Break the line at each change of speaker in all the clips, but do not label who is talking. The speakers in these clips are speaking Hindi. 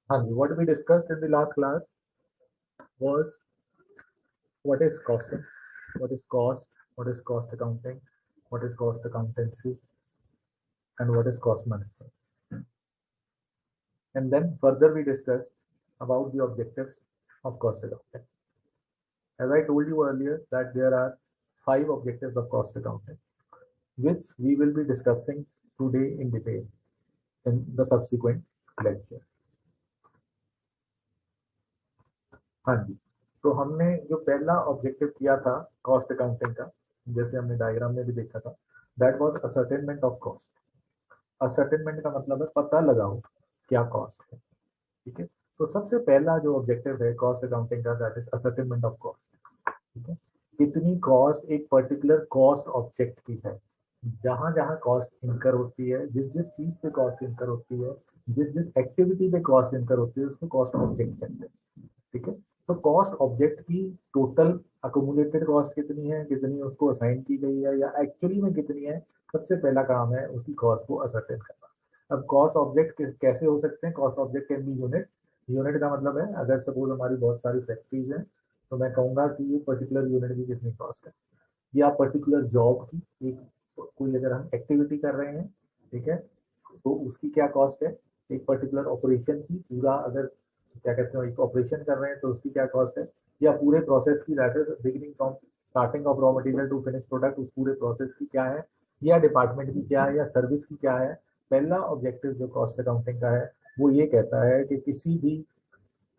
हाँ जी, what we discussed in the last class was what is costing, what is cost, what is cost accounting, what is cost accountancy, and what is cost management. And then further we discussed about the objectives of cost accounting. As I told you earlier that there are 5 objectives of cost accounting, which we will be discussing today in detail in the subsequent lecture. हाँ जी, तो हमने जो पहला ऑब्जेक्टिव किया था कॉस्ट अकाउंटिंग का, जैसे हमने डायग्राम में भी देखा था, that was ascertainment of cost. Ascertainment का मतलब है पता लगाओ क्या कॉस्ट है। ठीक है, तो सबसे पहला जो ऑब्जेक्टिव है कॉस्ट अकाउंटिंग का that is ascertainment of cost. ठीक है, कितनी कॉस्ट एक पर्टिकुलर कॉस्ट ऑब्जेक्ट की है, जहां जहां कॉस्ट इनकर होती है, जिस जिस चीज पे कॉस्ट इनकर होती है, जिस जिस एक्टिविटी पे कॉस्ट इनकर होती है, उसको कॉस्ट ऑब्जेक्ट कहते हैं। ठीक है, तो कॉस्ट ऑब्जेक्ट की टोटल अकोमुलेटेड कॉस्ट कितनी है, कितनी उसको असाइन की गई है, या एक्चुअली में कितनी है, सबसे पहला काम है उसकी कॉस्ट को असरटेन करना। अब कॉस्ट ऑब्जेक्ट कैसे हो सकते हैं? Cost object can be unit. Unit का मतलब है अगर सपोज हमारी बहुत सारी फैक्ट्रीज हैं तो मैं कहूंगा कि ये पर्टिकुलर यूनिट की कितनी कॉस्ट है, या पर्टिकुलर जॉब की एक कोई अगर हम एक्टिविटी कर रहे हैं, ठीक है, तो उसकी क्या कॉस्ट है, एक पर्टिकुलर ऑपरेशन की पूरा अगर क्या कहते हैं एक ऑपरेशन कर रहे हैं तो उसकी क्या कॉस्ट है, या पूरे प्रोसेस की that is beginning from starting of raw material to finish product, उस पूरे प्रोसेस की क्या है, या डिपार्टमेंट की क्या है, या सर्विस की क्या है। पहला ऑब्जेक्टिव जो कॉस्ट अकाउंटिंग का है वो ये कहता है कि किसी भी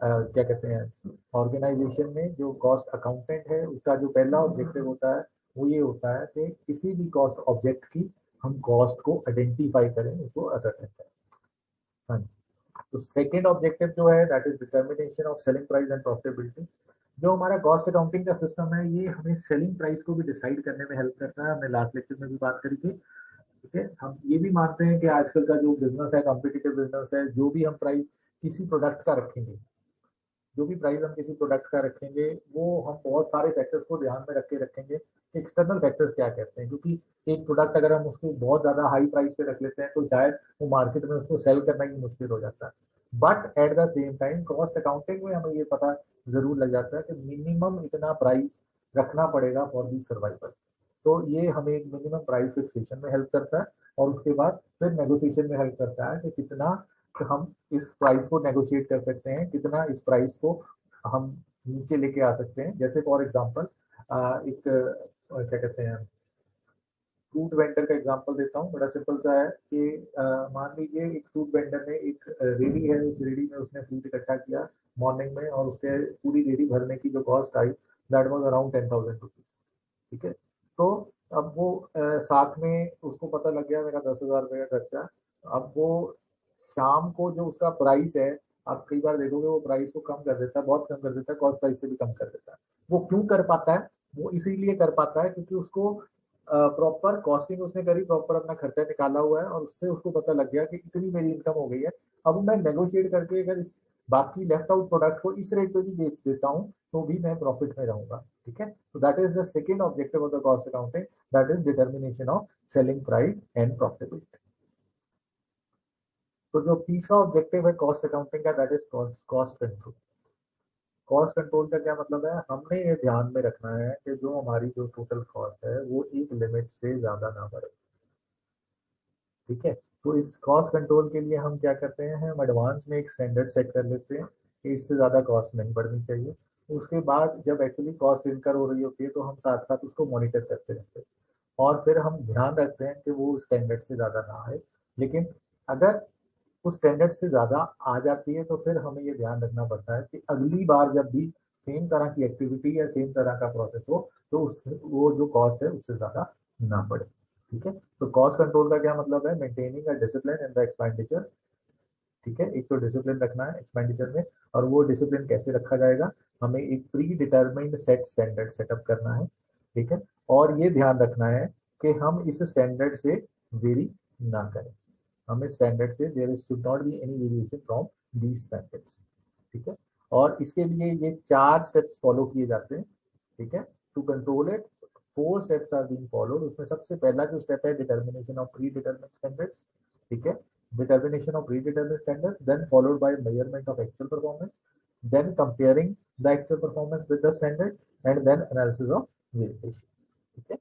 क्या कहते हैं ऑर्गेनाइजेशन में जो कॉस्ट अकाउंटेंट है उसका जो पहला ऑब्जेक्टिव होता है वो ये होता है कि किसी भी कॉस्ट ऑब्जेक्ट की हम कॉस्ट को आइडेंटिफाई करें, उसको असरटेन करें। हाँ जी, तो सेकेंड ऑब्जेक्टिव जो है that is determination of selling price and profitability. जो हमारा कॉस्ट अकाउंटिंग का सिस्टम है ये हमें सेलिंग प्राइस को भी डिसाइड करने में हेल्प करता है, हमने लास्ट लेक्चर में भी बात करी थी। ठीक है, हम ये भी मानते हैं कि आजकल का जो बिजनेस है कॉम्पिटिटिव बिजनेस है, जो भी हम प्राइस किसी प्रोडक्ट का रखेंगे, जो भी प्राइस हम किसी प्रोडक्ट का रखेंगे वो हम बहुत सारे फैक्टर्स को ध्यान में रख के रखेंगे। एक्सटर्नल फैक्टर्स क्या कहते हैं, क्योंकि एक प्रोडक्ट अगर हम उसको बहुत ज्यादा हाई प्राइस पे रख लेते हैं तो शायद वो मार्केट में उसको सेल करना ही मुश्किल हो जाता है। But at the same time cost accounting में हमें ये पता जरूर लग जाता है कि मिनिमम इतना प्राइस रखना पड़ेगा फॉर दी सर्वाइवल। तो ये हमें एक मिनिमम प्राइस फिक्सेशन में हेल्प करता है, और उसके बाद फिर नेगोशिएशन में हेल्प करता है कि कितना हम इस प्राइस को नेगोशिएट कर सकते हैं, कितना इस प्राइस को हम नीचे लेके आ सकते हैं। जैसे फॉर एग्जांपल एक क्या कहते हैं फ्रूट वेंडर का एग्जांपल देता हूँ, बड़ा सिंपल सा है कि मान लीजिए एक फ्रूट वेंडर ने एक रेडी है, उस रेडी में उसने फ्रूट इकट्ठा किया मॉर्निंग में, और उसके पूरी रेडी भरने की जो cost I that was around 10,000 rupees. ठीक है, तो अब वो साथ में उसको पता लग गया मेरा 10,000 रुपये का खर्चा। अब वो शाम को जो उसका प्राइस है, आप कई बार देखोगे वो प्राइस को कम कर देता है, बहुत कम कर देता है, कॉस्ट प्राइस से भी कम कर देता है। वो क्यों कर पाता है? वो इसीलिए कर पाता है क्योंकि उसको प्रॉपर कॉस्टिंग उसने करी, प्रॉपर अपना खर्चा निकाला हुआ है, और उससे उसको पता लग गया कि इतनी मेरी इनकम हो गई है। अब मैं नेगोशिएट करके अगर इस बाकी लेफ्ट आउट प्रोडक्ट को इस रेट पे भी बेच देता हूँ तो भी मैं प्रॉफिट में रहूंगा। ठीक है, तो that is the second objective of the cost accounting, that is determination of selling price and profitability. तो जो तीसरा ऑब्जेक्टिव है कॉस्ट अकाउंटिंग का that is cost control. Cost control का क्या मतलब है? हमने ये ध्यान में रखना है कि जो हमारी जो टोटल कॉस्ट है वो एक लिमिट से ज्यादा ना बढ़े। ठीक है, तो इस कॉस्ट कंट्रोल के लिए हम क्या करते हैं, हम एडवांस में एक स्टैंडर्ड सेट कर लेते हैं कि इससे ज़्यादा कॉस्ट नहीं बढ़नी चाहिए। उसके बाद जब एक्चुअली कॉस्ट इनकर हो रही होती है तो हम साथ साथ उसको मॉनिटर करते रहते हैं, और फिर हम ध्यान रखते हैं कि वो स्टैंडर्ड से ज़्यादा ना आए। लेकिन अगर उस स्टैंडर्ड से ज़्यादा आ जाती है तो फिर हमें ये ध्यान रखना पड़ता है कि अगली बार जब भी सेम तरह की एक्टिविटी या सेम तरह का प्रोसेस हो तो उस वो जो कॉस्ट है उससे ज़्यादा ना बढ़े। ठीक है, तो कॉस्ट कंट्रोल का क्या मतलब है? Maintaining a discipline in the expenditure. ठीक है, एक तो डिसिप्लिन रखना है एक्सपेंडिचर में, और वो डिसिप्लिन कैसे रखा जाएगा? हमें एक pre determined set standard setup करना है। ठीक है, और ये ध्यान रखना है कि हम इस स्टैंडर्ड से वेरी ना करें। हमें स्टैंडर्ड से there should not be any variation from these standards. ठीक है, और इसके लिए ये 4 स्टेप्स फॉलो किए जाते हैं। ठीक है, to control it 4 steps are being followed. उसमें सबसे पहला जो स्टेप है determination of pre determined standards. ठीक है, determination of predetermined standards, then followed by measurement of actual performance, then comparing the actual performance with the standard, and then analysis of variation. ठीक है,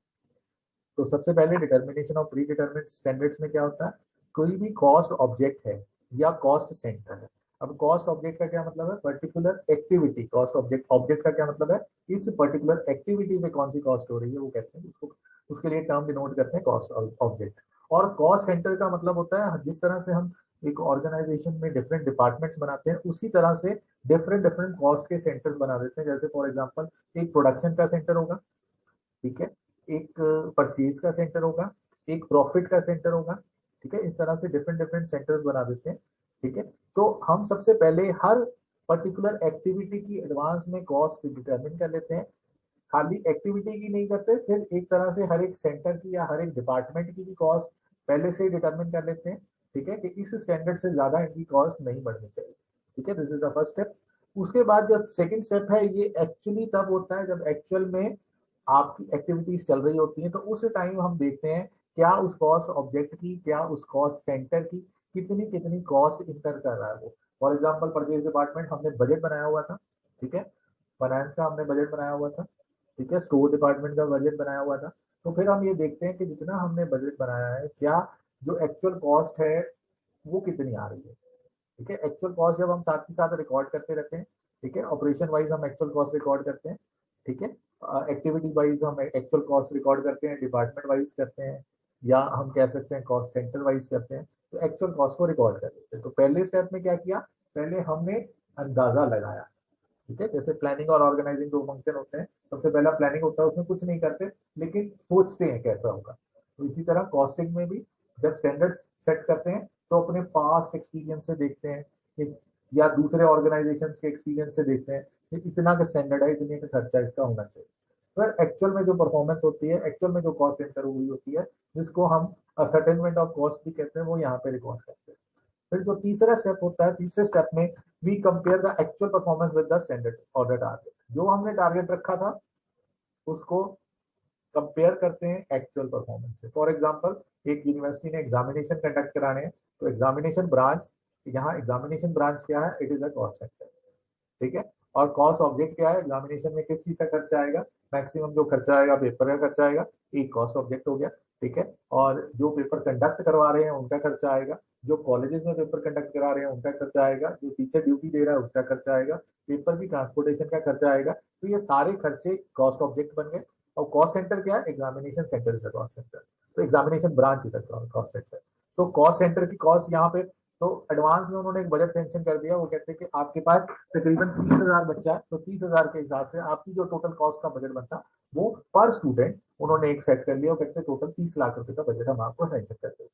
तो सबसे पहले डिटर्मिनेशन ऑफ प्री डिटर्मिनेड स्टैंडर्ड्स में क्या होता है, कोई भी कॉस्ट ऑब्जेक्ट है या कॉस्ट सेंटर है। अब कॉस्ट ऑब्जेक्ट का क्या मतलब है, particular activity. Cost object, object का क्या मतलब है, इस पर्टिकुलर एक्टिविटी में कौन सी कॉस्ट हो रही है वो कहते हैं उसको, उसके लिए टर्म डिनोट करते हैं कॉस्ट ऑब्जेक्ट। और कॉस्ट सेंटर का मतलब होता है जिस तरह से हम एक ऑर्गेनाइजेशन में डिफरेंट डिपार्टमेंट्स बनाते हैं उसी तरह से डिफरेंट डिफरेंट कॉस्ट के सेंटर्स बना देते हैं। जैसे फॉर एग्जांपल एक प्रोडक्शन का सेंटर होगा, ठीक है, एक परचेज का सेंटर होगा, एक प्रॉफिट का सेंटर होगा, ठीक है, इस तरह से डिफरेंट डिफरेंट सेंटर्स बना देते हैं। ठीक है, तो हम सबसे पहले हर पर्टिकुलर एक्टिविटी की एडवांस में कॉस्ट डिटरमिन कर लेते हैं। खाली एक्टिविटी की नहीं करते, फिर एक तरह से हर एक सेंटर की या हर एक डिपार्टमेंट की भी कॉस्ट पहले से ही डिटरमिन कर लेते हैं। ठीक है, कि इस स्टैंडर्ड से ज्यादा इनकी कॉस्ट नहीं बढ़नी चाहिए। ठीक है, this is the first step. उसके बाद जब सेकंड स्टेप है, ये एक्चुअली तब होता है जब एक्चुअल में आपकी एक्टिविटीज चल रही होती हैं, तो उस टाइम हम देखते हैं क्या उस कॉस्ट ऑब्जेक्ट की, क्या उस कॉस्ट सेंटर की कितनी कितनी कॉस्ट इंटर कर रहा है वो। फॉर एग्जाम्पल परचेज डिपार्टमेंट, हमने बजट बनाया हुआ था, ठीक है, फाइनेंस का हमने बजट बनाया हुआ था, ठीक है, स्टोर डिपार्टमेंट का बजट बनाया हुआ था। तो फिर हम ये देखते हैं कि जितना हमने बजट बनाया है, क्या जो एक्चुअल कॉस्ट है वो कितनी आ रही है। ठीक है, एक्चुअल कॉस्ट जब हम साथ ही साथ रिकॉर्ड करते रहते हैं, ठीक है, ऑपरेशन वाइज हम एक्चुअल कॉस्ट रिकॉर्ड करते हैं, ठीक है, एक्टिविटी वाइज हम एक्चुअल कॉस्ट रिकॉर्ड करते हैं, डिपार्टमेंट वाइज करते हैं, या हम कह सकते हैं कॉस्ट सेंटर वाइज करते हैं, तो एक्चुअल कॉस्ट को रिकॉर्ड कर लेते हैं। तो पहले स्टेप में क्या किया, पहले हमने अंदाजा लगाया। ठीक है, जैसे प्लानिंग और ऑर्गेनाइजिंग दो फंक्शन होते हैं, सबसे पहला प्लानिंग होता है, उसमें कुछ नहीं करते लेकिन सोचते हैं कैसा होगा। तो इसी तरह कॉस्टिंग में भी जब स्टैंडर्ड्स सेट करते हैं तो अपने पास्ट एक्सपीरियंस से देखते हैं या दूसरे ऑर्गेनाइजेशन के एक्सपीरियंस से देखते हैं कि इतना का स्टैंडर्ड है, इतने का खर्चा इसका होना चाहिए। फिर एक्चुअल में जो परफॉर्मेंस होती है, एक्चुअल में जो कॉस्ट एंटर हुई होती है, जिसको हम असर्टेनमेंट ऑफ कॉस्ट भी कहते हैं, वो यहाँ पे रिकॉर्ड करते हैं। फिर जो तीसरा स्टेप होता है, तीसरे स्टेप में we compare the actual performance with the standard और द टारगेट। जो हमने टारगेट रखा था उसको कंपेयर करते हैं एक्चुअल परफॉर्मेंस से। फॉर एग्जांपल एक यूनिवर्सिटी ने एग्जामिनेशन कंडक्ट कराने हैं, तो एग्जामिनेशन ब्रांच, यहाँ एग्जामिनेशन ब्रांच क्या है, it is a cost centre. ठीक है, और कॉस्ट ऑब्जेक्ट क्या है, एग्जामिनेशन में किस चीज का खर्चा आएगा, मैक्सिमम जो खर्चा आएगा पेपर का खर्चा आएगा, एक कॉस्ट ऑब्जेक्ट हो गया। ठीक है, और जो पेपर कंडक्ट करवा रहे हैं उनका खर्चा आएगा, जो कॉलेजेस में पेपर कंडक्ट करा रहे हैं उनका खर्चा आएगा, जो टीचर ड्यूटी दे रहा है उसका खर्चा आएगा, पेपर की ट्रांसपोर्टेशन का खर्चा आएगा। तो ये सारे खर्चे कॉस्ट ऑब्जेक्ट बन गए। और कॉस्ट सेंटर क्या है, examination centre is a cost centre, तो examination branch is a cost centre. तो कॉस्ट सेंटर की कॉस्ट यहाँ पे, तो एडवांस में उन्होंने एक बजट सेंक्शन कर दिया। वो कहते हैं कि आपके पास तकरीबन 30,000 बच्चा है, तो 30,000 के हिसाब से आपकी जो टोटल कॉस्ट का बजट बनता वो पर स्टूडेंट उन्होंने एक सेट कर लिया। वो कहते हैं टोटल 30 लाख रुपए का बजट हम आपको सेंक्शन करते हैं।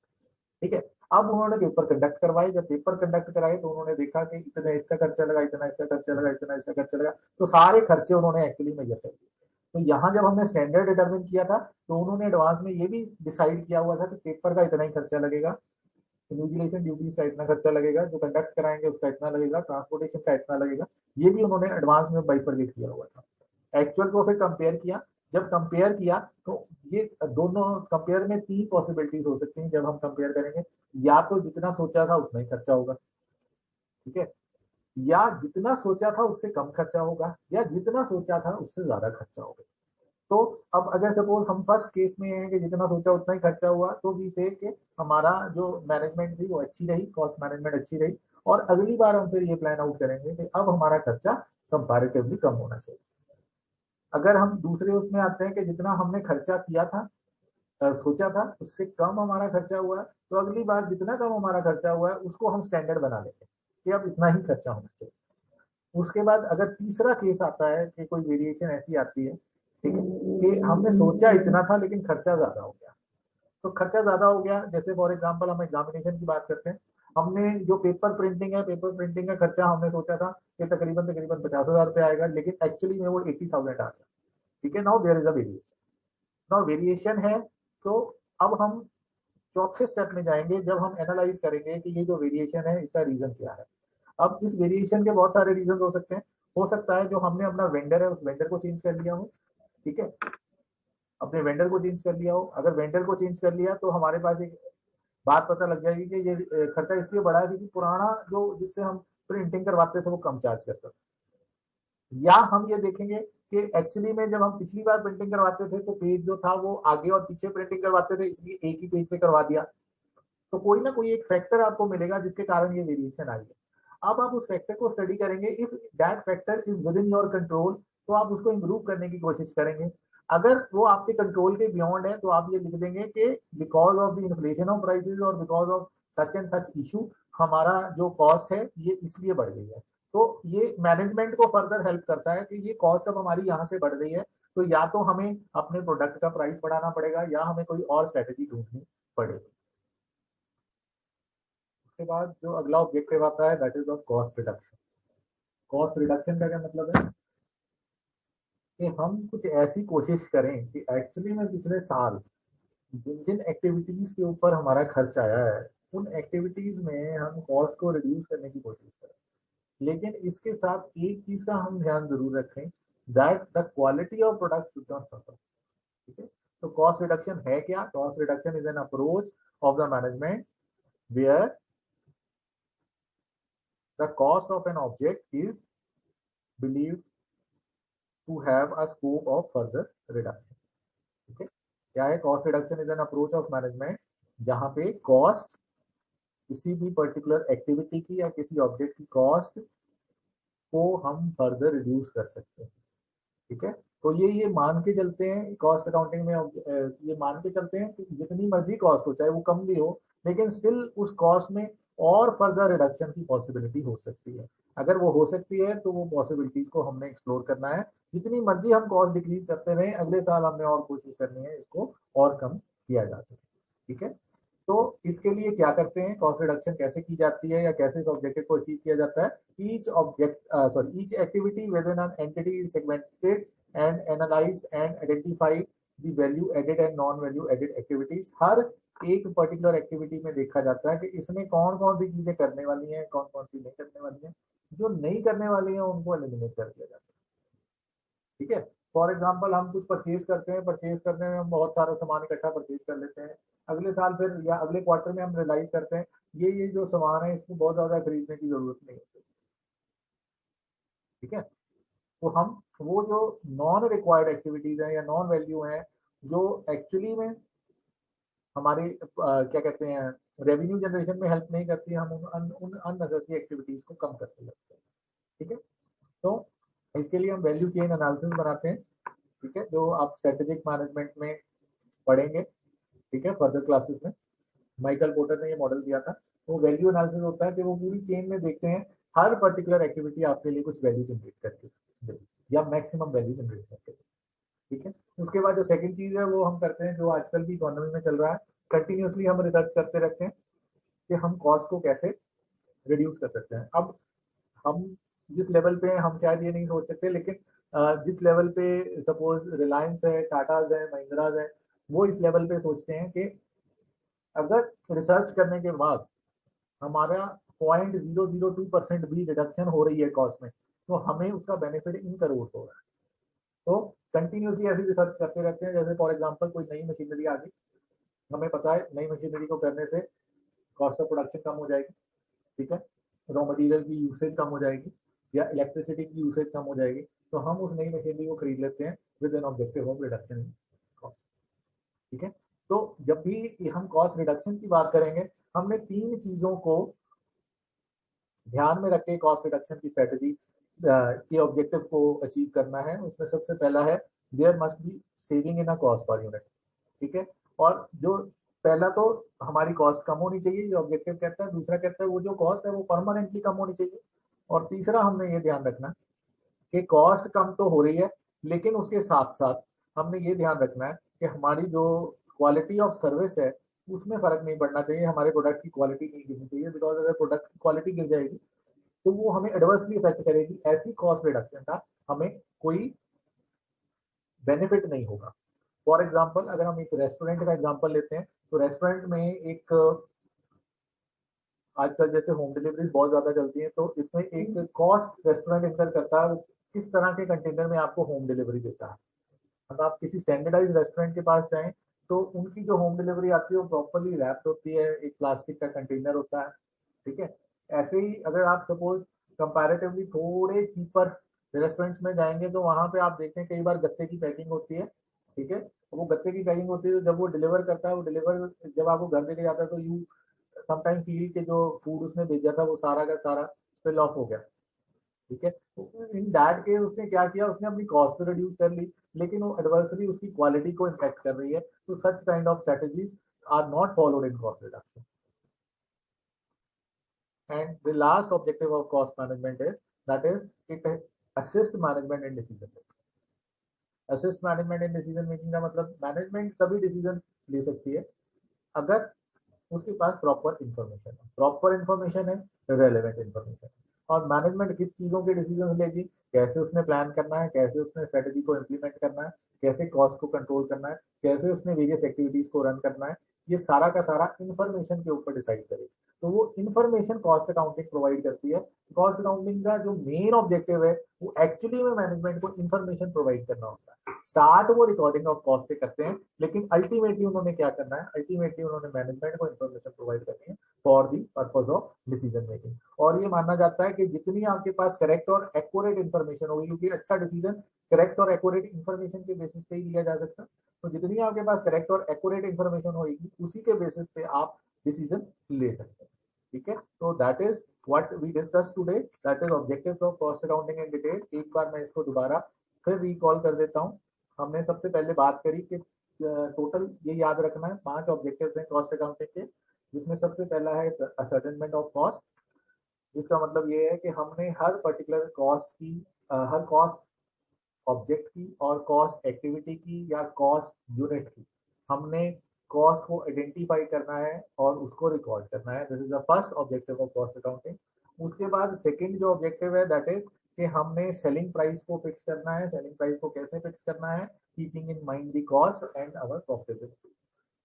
ठीक है, अब उन्होंने पेपर कंडक्ट करवाए, जब पेपर कंडक्ट कराए तो उन्होंने देखा कि इतना इसका खर्चा लगा, इतना इसका खर्चा लगा, इतना इसका खर्चा लगा, तो सारे खर्चे उन्होंने एक्चुअली मेजर कर दिए। तो यहाँ जब हमने स्टैंडर्ड डिटरमिन किया था तो उन्होंने एडवांस में ये भी डिसाइड किया हुआ था कि पेपर का इतना ही खर्चा लगेगा, इन्विजिलेशन ड्यूटीज का इतना खर्चा लगेगा, जो कंडक्ट कराएंगे उसका इतना लगेगा, ट्रांसपोर्टेशन का इतना लगेगा, ये भी उन्होंने एडवांस में बाइफरकेट किया हुआ था। एक्चुअल को फिर कंपेयर किया, जब कंपेयर किया तो ये दोनों कंपेयर में तीन पॉसिबिलिटीज हो सकती हैं जब हम कंपेयर करेंगे। या तो जितना सोचा था उतना ही खर्चा होगा, ठीक है, या जितना सोचा था उससे कम खर्चा होगा, या जितना सोचा था उससे ज्यादा खर्चा होगा। तो अब अगर सपोज हम फर्स्ट केस में हैं कि जितना सोचा उतना ही खर्चा हुआ, तो भी से कि हमारा जो मैनेजमेंट थी वो अच्छी रही, कॉस्ट मैनेजमेंट अच्छी रही, और अगली बार हम फिर ये प्लान आउट करेंगे कि अब हमारा खर्चा कंपैरेटिवली कम होना चाहिए। अगर हम दूसरे उसमें आते हैं कि जितना हमने खर्चा किया था, सोचा था उससे कम हमारा खर्चा हुआ है, तो अगली बार जितना कम हमारा खर्चा हुआ है उसको हम स्टैंडर्ड बना लेंगे कि अब इतना ही खर्चा होना चाहिए। उसके बाद अगर तीसरा केस आता है कि कोई वेरिएशन ऐसी आती है, ठीक है, कि हमने सोचा इतना था लेकिन खर्चा ज्यादा हो गया। तो खर्चा ज्यादा हो गया, जैसे फॉर एग्जांपल हम एग्जामिनेशन की बात करते हैं, हमने जो पेपर प्रिंटिंग है, पेपर प्रिंटिंग का खर्चा हमने सोचा था कि तकरीबन तकरीबन 50,000 रुपये आएगा, लेकिन एक्चुअली में वो 80,000 आ गया। ठीक है, now there is a variation, now variation है। तो अब हम चौथे स्टेप में जाएंगे जब हम एनालाइज करेंगे कि ये जो वेरिएशन है इसका रीजन क्या है। अब इस वेरिएशन के बहुत सारे रीजन हो सकते हैं। हो सकता है जो हमने अपना वेंडर है उस वेंडर को चेंज कर लिया हो, ठीक है, अपने वेंडर को चेंज कर लिया हो। अगर वेंडर को चेंज कर लिया तो हमारे पास एक बात पता लग जाएगी कि ये खर्चा इसलिए बढ़ा है क्योंकि पुराना जो जिससे हम प्रिंटिंग करवाते थे वो कम चार्ज करता था। या हम ये देखेंगे कि एक्चुअली में जब हम पिछली बार प्रिंटिंग करवाते थे तो पेज जो था वो आगे और पीछे प्रिंटिंग करवाते थे, इसलिए एक ही पेज पे करवा दिया। तो कोई ना कोई एक फैक्टर आपको मिलेगा जिसके कारण ये वेरिएशन आई है। अब आप उस फैक्टर को स्टडी करेंगे, if that factor is with in your control तो आप उसको इंप्रूव करने की कोशिश करेंगे। अगर वो आपके कंट्रोल के बियॉन्ड है तो आप ये लिख देंगे कि because of the inflation of prices और because of such and such issue हमारा जो कॉस्ट है ये इसलिए बढ़ गई है। तो ये मैनेजमेंट को फर्दर हेल्प करता है कि ये कॉस्ट अब हमारी यहाँ से बढ़ गई है, तो या तो हमें अपने प्रोडक्ट का प्राइस बढ़ाना पड़ेगा या हमें कोई और स्ट्रेटेजी ढूंढनी पड़ेगी। उसके बाद जो अगला ऑब्जेक्टिव आता है that is of cost reduction. Cost reduction का क्या मतलब है कि हम कुछ ऐसी कोशिश करें कि एक्चुअली में पिछले साल जिन जिन एक्टिविटीज के ऊपर हमारा खर्च आया है उन एक्टिविटीज में हम कॉस्ट को रिड्यूस करने की कोशिश करें। लेकिन इसके साथ एक चीज का हम ध्यान जरूर रखें, that the quality of product should not suffer. ठीक है, तो कॉस्ट रिडक्शन है क्या? Cost reduction is an approach of the management where the cost of an object is believe to have a scope of further reduction। ठीक है, क्या है? Cost reduction is an approach of management जहां पे कॉस्ट किसी भी पर्टिकुलर एक्टिविटी की या किसी ऑब्जेक्ट की कॉस्ट को हम फर्दर रिड्यूस कर सकते हैं। ठीक है, तो ये मान के चलते हैं कॉस्ट अकाउंटिंग में, ये मान के चलते हैं कि जितनी मर्जी कॉस्ट हो चाहे वो कम भी हो लेकिन स्टिल उस कॉस्ट में और फर्दर रिडक्शन की पॉसिबिलिटी हो सकती है। अगर वो हो सकती है तो वो पॉसिबिलिटीज को हमने एक्सप्लोर करना है। जितनी मर्जी हम कॉस्ट डिक्रीज करते रहे अगले साल हमने और कोशिश करनी है इसको और कम किया जा सके। ठीक है, तो इसके लिए क्या करते हैं, कॉस्ट रिडक्शन कैसे की जाती है या कैसे इस ऑब्जेक्टिव को अचीव किया जाता है। Each activity with in an entity is segmented and analyze and identify the value added and non value added activities। हर एक पर्टिकुलर एक्टिविटी में देखा जाता है कि इसमें कौन कौन सी चीजें करने वाली हैं, कौन कौन सी नहीं करने वाली हैं। जो नहीं करने वाली हैं उनको एलिमिनेट कर दिया जाता है। ठीक है, फॉर एग्जाम्पल हम कुछ परचेज करते हैं, परचेज करने में हम बहुत सारा सामान इकट्ठा परचेज कर लेते हैं। अगले साल फिर या अगले क्वार्टर में हम रियलाइज करते हैं ये जो सामान है इसको बहुत ज्यादा खरीदने की जरूरत नहीं होती। ठीक है, तो हम वो जो नॉन रिक्वायर्ड एक्टिविटीज हैं या नॉन वैल्यू हैं जो एक्चुअली में हमारे क्या कहते हैं रेवेन्यू जनरेशन में हेल्प नहीं करती, हम उन अननेसेसरी एक्टिविटीज को कम करते लगते हैं। ठीक है, तो इसके लिए हम वैल्यू चेन एनालिसिस बनाते हैं। ठीक है, जो आप स्ट्रेटेजिक मैनेजमेंट में पढ़ेंगे। ठीक है, फर्दर क्लासेस में माइकल पोर्टर ने ये मॉडल दिया था। तो वैल्यू एनालिसिस होता है कि वो पूरी चेन में देखते हैं हर पर्टिकुलर एक्टिविटी आपके लिए कुछ वैल्यू जनरेट करके दे या मैक्सिमम वैल्यू जनरेट करके। ठीक है, उसके बाद जो सेकंड चीज है वो हम करते हैं जो आजकल की इकोनॉमी में चल रहा है, कंटिन्यूसली हम रिसर्च करते रहते हैं कि हम कॉस्ट को कैसे रिड्यूस कर सकते हैं। अब हम जिस लेवल पे हम शायद ये नहीं सोच सकते लेकिन जिस लेवल पे सपोज रिलायंस है, टाटाज है, महिंद्राज है, वो इस लेवल पे सोचते हैं कि अगर रिसर्च करने के बाद हमारा 0.002% भी रिडक्शन हो रही है कॉस्ट में तो हमें उसका बेनिफिट इन करोड़ हो रहा है। तो कंटिन्यूसली ऐसी रिसर्च करते रहते हैं। जैसे फॉर एग्जांपल कोई नई मशीनरी आ गई, हमें पता है नई मशीनरी को करने से कॉस्ट ऑफ प्रोडक्शन कम हो जाएगी। ठीक है, रॉ मटेरियल की यूसेज कम हो जाएगी या इलेक्ट्रिसिटी की यूसेज कम हो जाएगी, तो हम उस नई मशीनरी को खरीद लेते हैं with an objective of reduction in cost. ठीक है, तो जब भी हम कॉस्ट रिडक्शन की बात करेंगे हमने तीन चीजों को ध्यान में रख के कॉस्ट रिडक्शन की स्ट्रेटेजी के ऑब्जेक्टिव को अचीव करना है। उसमें सबसे पहला है there must be saving in a cost per unit. ठीक है, और जो पहला तो हमारी कॉस्ट कम होनी चाहिए ये ऑब्जेक्टिव कहता है, दूसरा कहता है वो जो कॉस्ट है वो परमानेंटली कम होनी चाहिए, और तीसरा हमने ये ध्यान रखना कि कॉस्ट कम तो हो रही है लेकिन उसके साथ साथ हमने ये ध्यान रखना है कि हमारी जो क्वालिटी ऑफ सर्विस है उसमें फर्क नहीं पड़ना चाहिए, हमारे प्रोडक्ट की क्वालिटी नहीं गिरनी चाहिए। बिकॉज अगर प्रोडक्ट की क्वालिटी गिर जाएगी तो वो हमें एडवर्सली इफेक्ट करेगी, ऐसी कॉस्ट रिडक्शन का हमें कोई बेनिफिट नहीं होगा। फॉर एग्जाम्पल अगर हम एक रेस्टोरेंट का एग्जाम्पल लेते हैं तो रेस्टोरेंट में एक आजकल जैसे होम डिलीवरीज बहुत ज्यादा चलती है, तो इसमें एक कॉस्ट रेस्टोरेंट इंकर करता है किस तरह के कंटेनर में आपको होम डिलीवरी देता है। अब आप किसी स्टैंडर्डाइज रेस्टोरेंट के पास जाएं तो उनकी जो होम डिलीवरी आती है वो प्रॉपरली रैप्ड होती है, एक प्लास्टिक का कंटेनर होता है, ठीक है। ऐसे ही अगर आप सपोज कंपैरेटिवली थोड़े चीपर रेस्टोरेंट्स में जाएंगे तो वहां पे आप देखते हैं कई बार गत्ते की पैकिंग होती है, ठीक है। वो गत्ते की पैकिंग होती है, तो जब वो डिलीवर करता है, वो डिलीवर जब आपको घर लेके जाता है तो यू समटाइम फील के जो फूड उसने भेजा था वो सारा का सारा स्पिल ऑफ हो गया, ठीक है। तो इन दैट केस उसने क्या किया, उसने अपनी कॉस्ट तो रिड्यूस कर ली, लेकिन वो एडवर्सरी उसकी क्वालिटी को इम्पैक्ट कर रही है, तो such kind of strategies are not followed in cost reduction. And the last objective of cost management is that is it assist management in decision making. Assist management in decision making का मतलब मैनेजमेंट तभी डिसीजन ले सकती है अगर उसके पास प्रॉपर इंफॉर्मेशन है, प्रॉपर इंफॉर्मेशन है, रेलेवेंट इंफॉर्मेशन है। और मैनेजमेंट किस चीजों के डिसीजन लेगी, कैसे उसने प्लान करना है, कैसे उसने स्ट्रेटेजी को इम्प्लीमेंट करना है, कैसे कॉस्ट को कंट्रोल करना है, कैसे उसने वेरियस एक्टिविटीज को रन करना है, ये सारा का सारा इंफॉर्मेशन के ऊपर डिसाइड करेगी। तो वो इंफॉर्मेशन कॉस्ट अकाउंटिंग प्रोवाइड करती है। कॉस्ट अकाउंटिंग का जो मेन ऑब्जेक्टिव है वो एक्चुअली में मैनेजमेंट को इंफॉर्मेशन प्रोवाइड करना होता है। स्टार्ट वो रिकॉर्डिंग ऑफ कॉस्ट से करते हैं, लेकिन अल्टीमेटली उन्होंने क्या करना है, अल्टीमेटली उन्होंने मैनेजमेंट को इंफॉर्मेशन प्रोवाइड करनी है for the purpose of decision making. और ये माना जाता है कि जितनी आपके पास करेक्ट और एक्यूरेट इंफॉर्मेशन होगी, क्योंकि अच्छा डिसीजन करेक्ट और एक्यूरेट इंफॉर्मेशन के बेसिस पे ही लिया जा सकता है, तो जितनी आपके पास करेक्ट और एक्यूरेट इंफॉर्मेशन होगी उसी के बेसिस पे आप डिसीजन ले सकते हैं, ठीक है। तो that is what we discuss today, that is objectives of cost accounting in detail. एक बार मैं इसको दोबारा फिर रिकॉल कर देता हूँ। हमने सबसे पहले बात करी कि टोटल ये याद रखना है 5 ऑब्जेक्टिव्स हैं कॉस्ट अकाउंटिंग के, जिसमें सबसे पहला है असर्टेनमेंट ऑफ कॉस्ट। इसका मतलब ये है कि हमने हर पर्टिकुलर कॉस्ट की हर कॉस्ट ऑब्जेक्ट की और कॉस्ट एक्टिविटी की या कॉस्ट यूनिट की हमने कॉस्ट को आइडेंटिफाई करना है और उसको रिकॉर्ड करना है। This is the first objective of cost accounting. उसके बाद सेकंड जो ऑब्जेक्टिव है दैट इज कि हमने सेलिंग प्राइस को फिक्स करना है। सेलिंग प्राइस को कैसे फिक्स करना है, keeping in mind the cost and our profitability.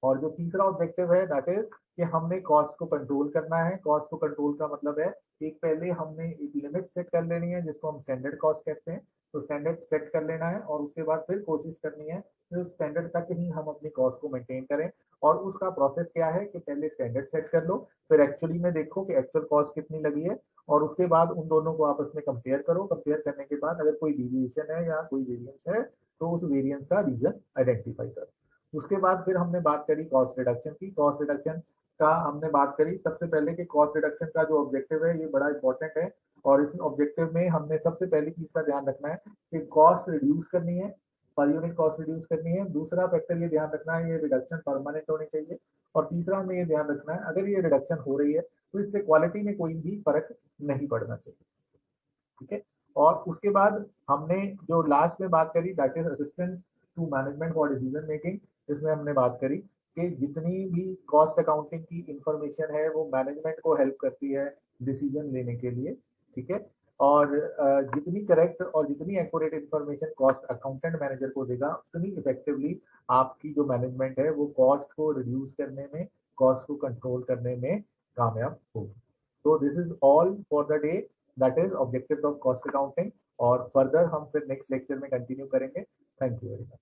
और जो तीसरा ऑब्जेक्टिव है दैट इज कि हमने कॉस्ट को कंट्रोल करना है। कॉस्ट को कंट्रोल का मतलब है एक पहले हमने एक लिमिट सेट कर लेनी है जिसको हम स्टैंडर्ड कॉस्ट कहते हैं, तो स्टैंडर्ड सेट कर लेना है और उसके बाद फिर कोशिश करनी है कि उस स्टैंडर्ड तक ही हम अपनी कॉस्ट को मेंटेन करें। और उसका प्रोसेस क्या है कि पहले स्टैंडर्ड सेट कर लो, फिर एक्चुअली में देखो कि एक्चुअल कॉस्ट कितनी लगी है, और उसके बाद उन दोनों को आपस में कंपेयर करो। कंपेयर करने के बाद अगर कोई डिविएशन है या कोई वेरिएंस है तो उस वेरिएंस का रीजन आइडेंटिफाई करो। उसके बाद फिर हमने बात करी कॉस्ट रिडक्शन की। कॉस्ट रिडक्शन का हमने बात करी सबसे पहले कि कॉस्ट रिडक्शन का जो ऑब्जेक्टिव है ये बड़ा इंपॉर्टेंट है, और इस ऑब्जेक्टिव में हमने सबसे पहली चीज का ध्यान रखना है कि कॉस्ट रिड्यूस करनी है, पर यूनिट कॉस्ट रिड्यूस करनी है। दूसरा फैक्टर ये ध्यान रखना है ये रिडक्शन परमानेंट होनी चाहिए। और तीसरा हमें ये ध्यान रखना है अगर ये रिडक्शन हो रही है तो इससे क्वालिटी में कोई भी फर्क नहीं पड़ना चाहिए, ठीक है। और उसके बाद हमने जो लास्ट में बात करी that is assistant to management for decision making. इसमें हमने बात करी कि जितनी भी कॉस्ट अकाउंटिंग की इंफॉर्मेशन है वो मैनेजमेंट को हेल्प करती है डिसीजन लेने के लिए, ठीक है। और जितनी करेक्ट और जितनी accurate information cost accountant manager को देगा उतनी इफेक्टिवली आपकी जो मैनेजमेंट है वो कॉस्ट को रिड्यूस करने में, कॉस्ट को कंट्रोल करने में कामयाब होगी। तो this is all for the day, that is objectives of cost accounting. और फर्दर हम फिर नेक्स्ट लेक्चर में कंटिन्यू करेंगे। Thank you very much.